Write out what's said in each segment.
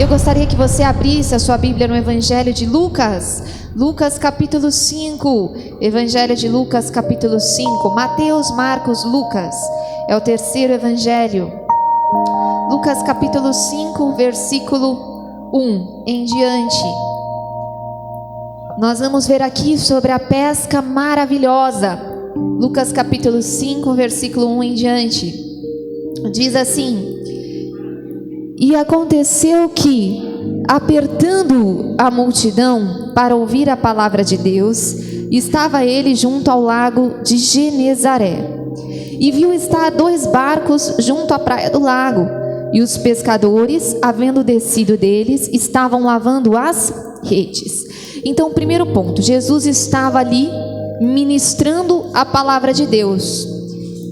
Eu gostaria que você abrisse a sua Bíblia no Evangelho de Lucas, Lucas capítulo 5, Evangelho de Lucas capítulo 5, Mateus, Marcos, Lucas, é o terceiro Evangelho. Lucas capítulo 5, versículo 1 em diante. Nós vamos ver aqui sobre a pesca maravilhosa. Lucas capítulo 5, versículo 1 em diante. Diz assim: E aconteceu que, apertando a multidão para ouvir a palavra de Deus, estava ele junto ao lago de Genezaré. E viu estar 2 barcos junto à praia do lago, e os pescadores, havendo descido deles, estavam lavando as redes. Então, primeiro ponto, Jesus estava ali ministrando a palavra de Deus.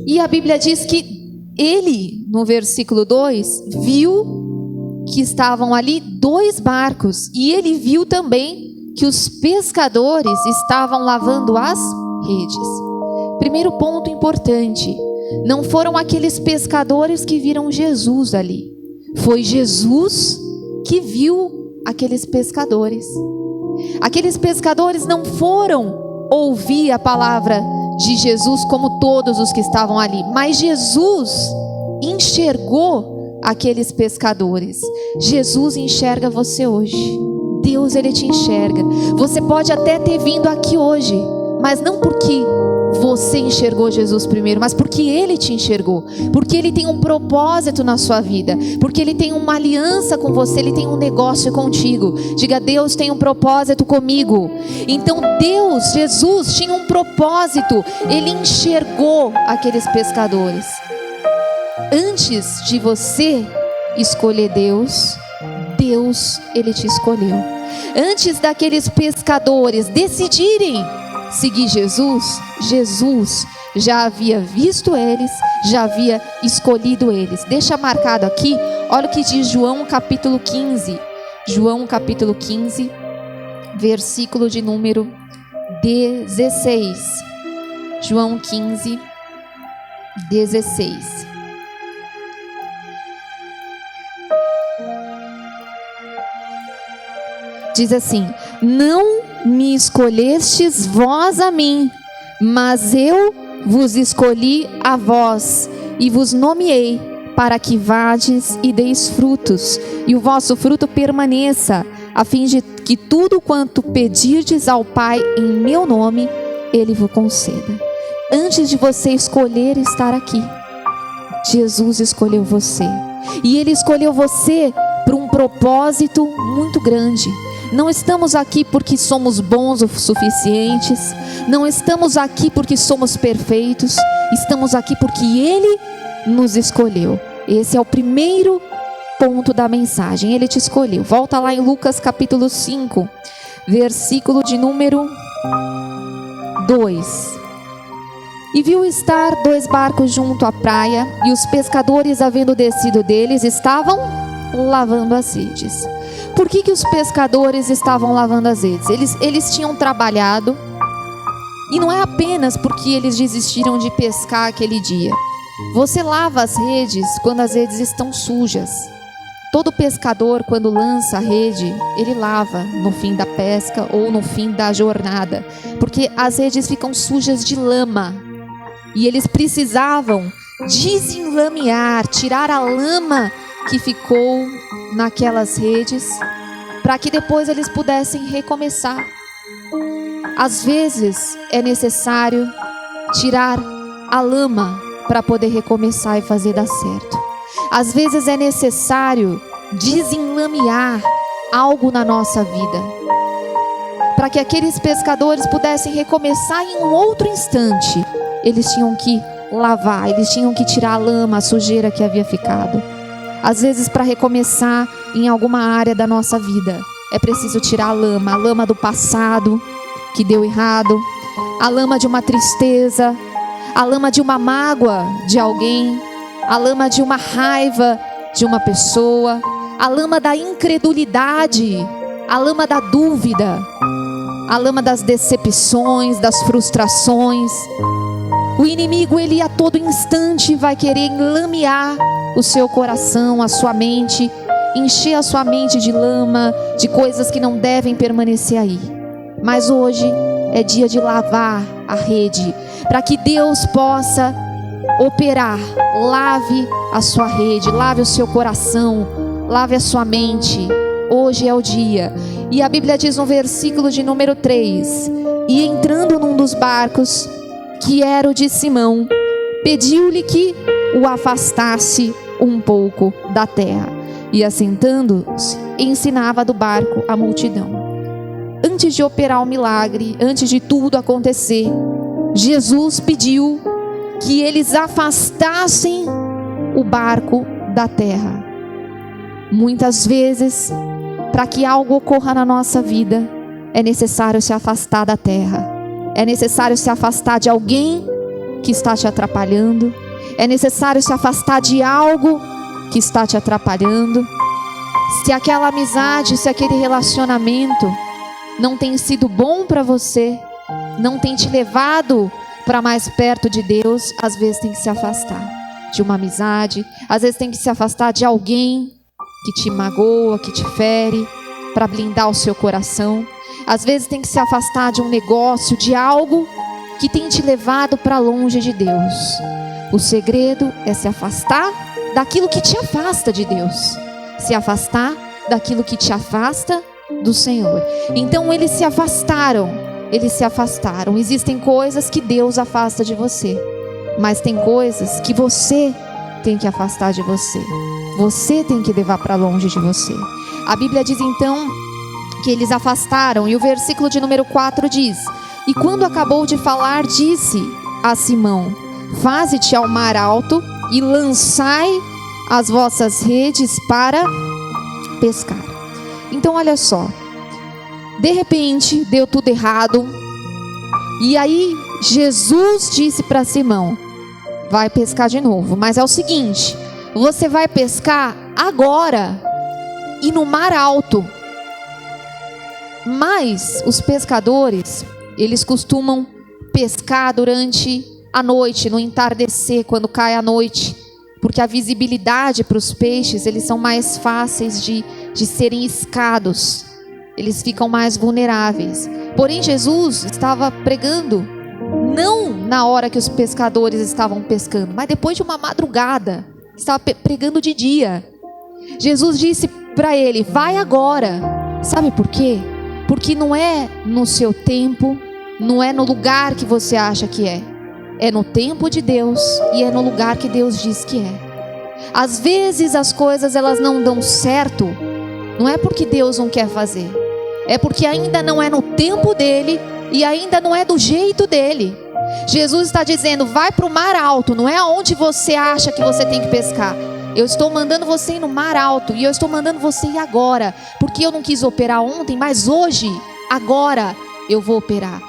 E a Bíblia diz que ele, no versículo 2, viu que estavam ali 2 barcos. E ele viu também que os pescadores estavam lavando as redes. Primeiro ponto importante, não foram aqueles pescadores que viram Jesus ali. Foi Jesus que viu aqueles pescadores. Aqueles pescadores não foram ouvir a palavra de Jesus como todos os que estavam ali, mas Jesus enxergou aqueles pescadores. Jesus enxerga você hoje. Deus, ele te enxerga. Você pode até ter vindo aqui hoje, mas não porque você enxergou Jesus primeiro, mas porque ele te enxergou, porque ele tem um propósito na sua vida, porque ele tem uma aliança com você, ele tem um negócio contigo. Diga: Deus tem um propósito comigo. Então Deus, Jesus tinha um propósito. Ele enxergou aqueles pescadores. Antes de você escolher Deus, Deus, ele te escolheu. Antes daqueles pescadores decidirem seguir Jesus, Jesus já havia visto eles, já havia escolhido eles. Deixa marcado aqui, olha o que diz João capítulo 15. João capítulo 15, versículo de número 16. João 15, 16. Diz assim: Não me escolhestes vós a mim, mas eu vos escolhi a vós, e vos nomeei, para que vades e deis frutos, e o vosso fruto permaneça, a fim de que tudo quanto pedirdes ao Pai em meu nome, Ele vos conceda. Antes de você escolher estar aqui, Jesus escolheu você, e Ele escolheu você para um propósito muito grande. Não estamos aqui porque somos bons o suficientes, não estamos aqui porque somos perfeitos, estamos aqui porque Ele nos escolheu. Esse é o primeiro ponto da mensagem, Ele te escolheu. Volta lá em Lucas capítulo 5, versículo de número 2. E viu estar 2 barcos junto à praia, e os pescadores, havendo descido deles, estavam lavando as redes. Por que os pescadores estavam lavando as redes? Eles tinham trabalhado, e não é apenas porque eles desistiram de pescar aquele dia. Você lava as redes quando as redes estão sujas. Todo pescador, quando lança a rede, ele lava no fim da pesca ou no fim da jornada, porque as redes ficam sujas de lama, e eles precisavam desenlamear, tirar a lama que ficou naquelas redes, para que depois eles pudessem recomeçar. Às vezes é necessário tirar a lama para poder recomeçar e fazer dar certo. Às vezes é necessário desenlamear algo na nossa vida, para que aqueles pescadores pudessem recomeçar em um outro instante. Eles tinham que lavar, eles tinham que tirar a lama, a sujeira que havia ficado. Às vezes, para recomeçar em alguma área da nossa vida, é preciso tirar a lama do passado que deu errado, a lama de uma tristeza, a lama de uma mágoa de alguém, a lama de uma raiva de uma pessoa, a lama da incredulidade, a lama da dúvida, a lama das decepções, das frustrações. O inimigo, ele a todo instante vai querer enlamear o seu coração, a sua mente, encher a sua mente de lama, de coisas que não devem permanecer aí. Mas hoje é dia de lavar a rede, para que Deus possa operar. Lave a sua rede, lave o seu coração, lave a sua mente. Hoje é o dia. E a Bíblia diz no versículo de número 3: e entrando num dos barcos, que era o de Simão, pediu-lhe que o afastasse um pouco da terra. E assentando-se, ensinava do barco a multidão. Antes de operar o milagre, antes de tudo acontecer, Jesus pediu que eles afastassem o barco da terra. Muitas vezes, para que algo ocorra na nossa vida, é necessário se afastar da terra. É necessário se afastar de alguém que está te atrapalhando. É necessário se afastar de algo que está te atrapalhando. Se aquela amizade, se aquele relacionamento não tem sido bom para você, não tem te levado para mais perto de Deus, às vezes tem que se afastar de uma amizade, às vezes tem que se afastar de alguém que te magoa, que te fere, para blindar o seu coração. Às vezes tem que se afastar de um negócio, de algo que tem te levado para longe de Deus. O segredo é se afastar daquilo que te afasta de Deus, se afastar daquilo que te afasta do Senhor. Então eles se afastaram. Existem coisas que Deus afasta de você, mas tem coisas que você tem que afastar de você. Você tem que levar para longe de você. A Bíblia diz então que eles afastaram, e o versículo de número 4 diz: e quando acabou de falar, disse a Simão: faze-te ao mar alto e lançai as vossas redes para pescar. Então olha só, de repente deu tudo errado, e aí Jesus disse para Simão: vai pescar de novo, mas é o seguinte, você vai pescar agora e no mar alto. Mas os pescadores, eles costumam pescar durante a noite, no entardecer, quando cai a noite, porque a visibilidade para os peixes, eles são mais fáceis de serem iscados, eles ficam mais vulneráveis. Porém Jesus estava pregando não na hora que os pescadores estavam pescando, mas depois de uma madrugada, estava pregando de dia. Jesus disse para ele: vai agora. Sabe por quê? Porque não é no seu tempo, não é no lugar que você acha que é no tempo de Deus e é no lugar que Deus diz que é. Às vezes as coisas elas não dão certo, não é porque Deus não quer fazer, é porque ainda não é no tempo dele e ainda não é do jeito dele. Jesus está dizendo: vai para o mar alto, não é aonde você acha que você tem que pescar. Eu estou mandando você ir no mar alto, e eu estou mandando você ir agora, porque eu não quis operar ontem, mas hoje, agora eu vou operar.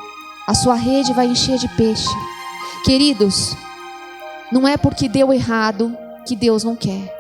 A sua rede vai encher de peixe. Queridos, não é porque deu errado que Deus não quer.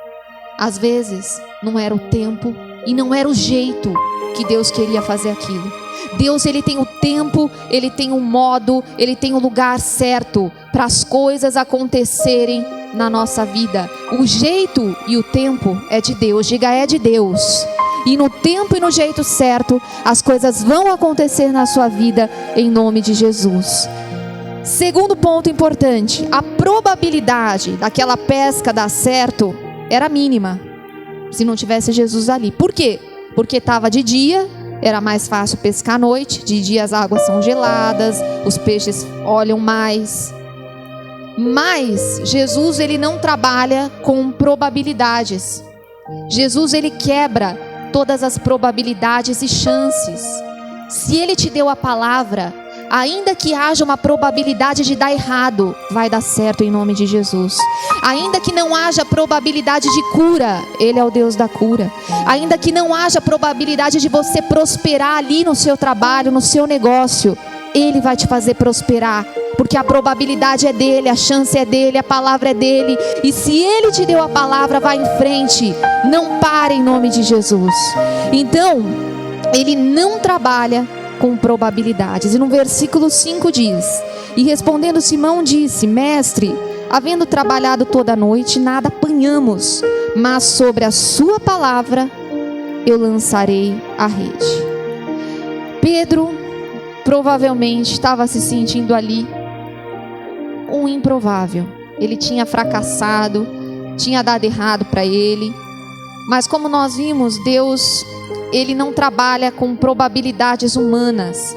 Às vezes não era o tempo e não era o jeito que Deus queria fazer aquilo. Deus, ele tem o tempo, ele tem o modo, ele tem o lugar certo para as coisas acontecerem na nossa vida. O jeito e o tempo é de Deus. Diga: é de Deus. E no tempo e no jeito certo, as coisas vão acontecer na sua vida, em nome de Jesus. Segundo ponto importante: a probabilidade daquela pesca dar certo era mínima, se não tivesse Jesus ali. Por quê? Porque estava de dia, era mais fácil pescar à noite. De dia as águas são geladas, os peixes olham mais. Mas Jesus, ele não trabalha com probabilidades. Jesus, ele quebra todas as probabilidades e chances. Se ele te deu a palavra, ainda que haja uma probabilidade de dar errado, vai dar certo em nome de Jesus. Ainda que não haja probabilidade de cura, ele é o Deus da cura. Ainda que não haja probabilidade de você prosperar ali no seu trabalho, no seu negócio, ele vai te fazer prosperar, porque a probabilidade é dele, a chance é dele, a palavra é dele. E se ele te deu a palavra, vai em frente, não pare em nome de Jesus. Então, ele não trabalha com probabilidades. E no versículo 5 diz: e respondendo Simão disse: mestre, havendo trabalhado toda a noite, nada apanhamos, mas sobre a sua palavra eu lançarei a rede. Pedro provavelmente estava se sentindo ali um improvável. Ele tinha fracassado, tinha dado errado para ele. Mas como nós vimos, Deus, Ele não trabalha com probabilidades humanas.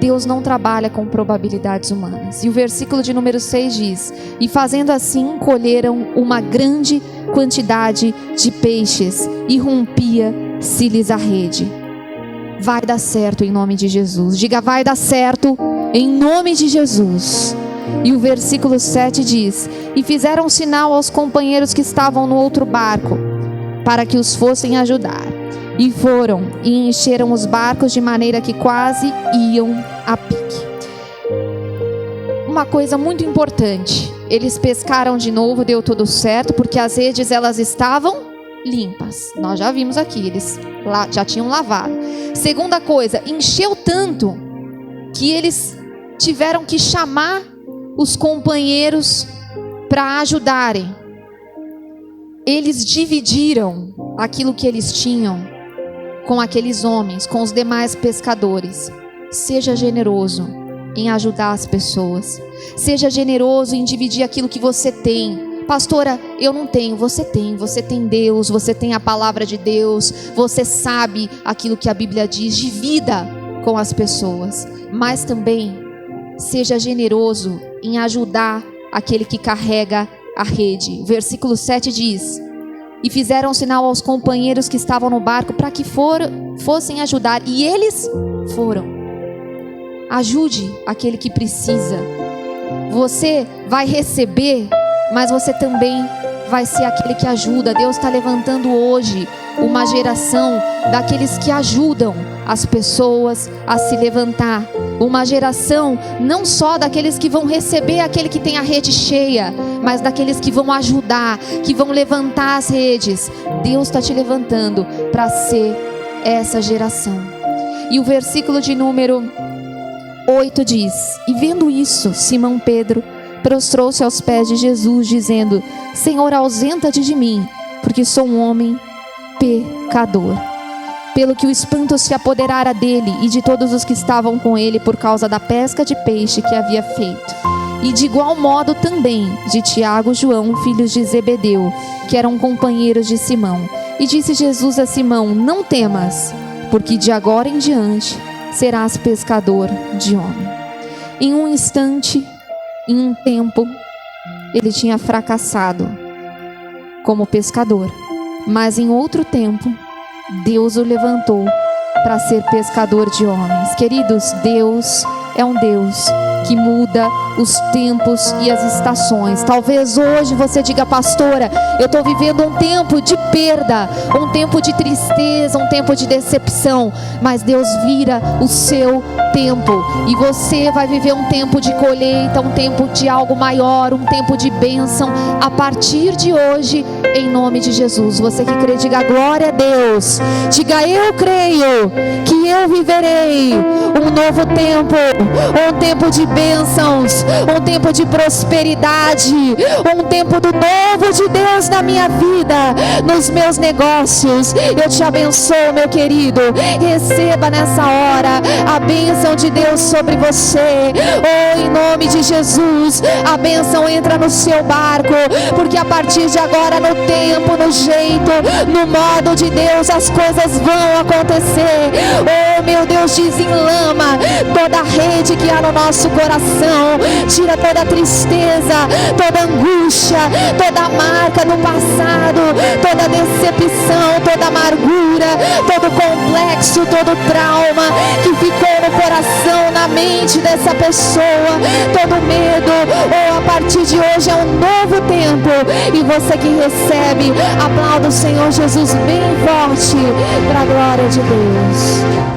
Deus não trabalha com probabilidades humanas. E o versículo de número 6 diz: e fazendo assim, colheram uma grande quantidade de peixes, e rompia-se-lhes a rede. Vai dar certo em nome de Jesus. Diga, vai dar certo em nome de Jesus. E o versículo 7 diz: e fizeram sinal aos companheiros que estavam no outro barco, para que os fossem ajudar. E foram e encheram os barcos de maneira que quase iam a pique. Uma coisa muito importante: eles pescaram de novo, deu tudo certo, porque as redes elas estavam limpas. Nós já vimos aqui, eles já tinham lavado. Segunda coisa, encheu tanto que eles tiveram que chamar os companheiros para ajudarem. Eles dividiram aquilo que eles tinham com aqueles homens, com os demais pescadores. Seja generoso em ajudar as pessoas. Seja generoso em dividir aquilo que você tem. Pastora, eu não tenho. Você tem Deus, você tem a palavra de Deus, você sabe aquilo que a Bíblia diz. Divida com as pessoas, mas também seja generoso em ajudar aquele que carrega a rede. O versículo 7 diz: e fizeram sinal aos companheiros que estavam no barco para que fossem ajudar, e eles foram. Ajude aquele que precisa. Você vai receber, mas você também vai ser aquele que ajuda. Deus está levantando hoje uma geração daqueles que ajudam as pessoas a se levantar. Uma geração não só daqueles que vão receber aquele que tem a rede cheia, mas daqueles que vão ajudar, que vão levantar as redes. Deus está te levantando para ser essa geração. E o versículo de número 8 diz: e vendo isso, Simão Pedro prostrou-se aos pés de Jesus, dizendo: Senhor, ausenta-te de mim, porque sou um homem pecador. Pelo que o espanto se apoderara dele e de todos os que estavam com ele por causa da pesca de peixe que havia feito. E de igual modo também de Tiago e João, filhos de Zebedeu, que eram companheiros de Simão. E disse Jesus a Simão: não temas, porque de agora em diante serás pescador de homem. Em um instante, em um tempo, ele tinha fracassado como pescador, mas em outro tempo Deus o levantou para ser pescador de homens. Queridos, Deus é um Deus que muda os tempos e as estações. Talvez hoje você diga: pastora, eu estou vivendo um tempo de perda, um tempo de tristeza, um tempo de decepção, mas Deus vira o seu tempo, e você vai viver um tempo de colheita, um tempo de algo maior, um tempo de bênção, a partir de hoje, em nome de Jesus. Você que crê, diga glória a Deus. Diga: eu creio que eu viverei um novo tempo, um tempo de bênçãos, um tempo de prosperidade, um tempo do novo de Deus na minha vida, nos meus negócios. Eu te abençoo, meu querido. Receba nessa hora a bênção de Deus sobre você. Oh, em nome de Jesus, a bênção entra no seu barco, porque a partir de agora, no tempo, no jeito, no modo de Deus, as coisas vão acontecer. Oh, meu Deus, desenlama toda a rede que há no nosso coração, tira toda a tristeza, toda a angústia, toda a marca do passado, toda a decepção, toda a amargura, todo o complexo, todo o trauma que ficou no coração, na mente dessa pessoa, todo medo. Oh, a partir de hoje é um novo tempo, e você que recebe, aplauda o Senhor Jesus bem forte, para a glória de Deus.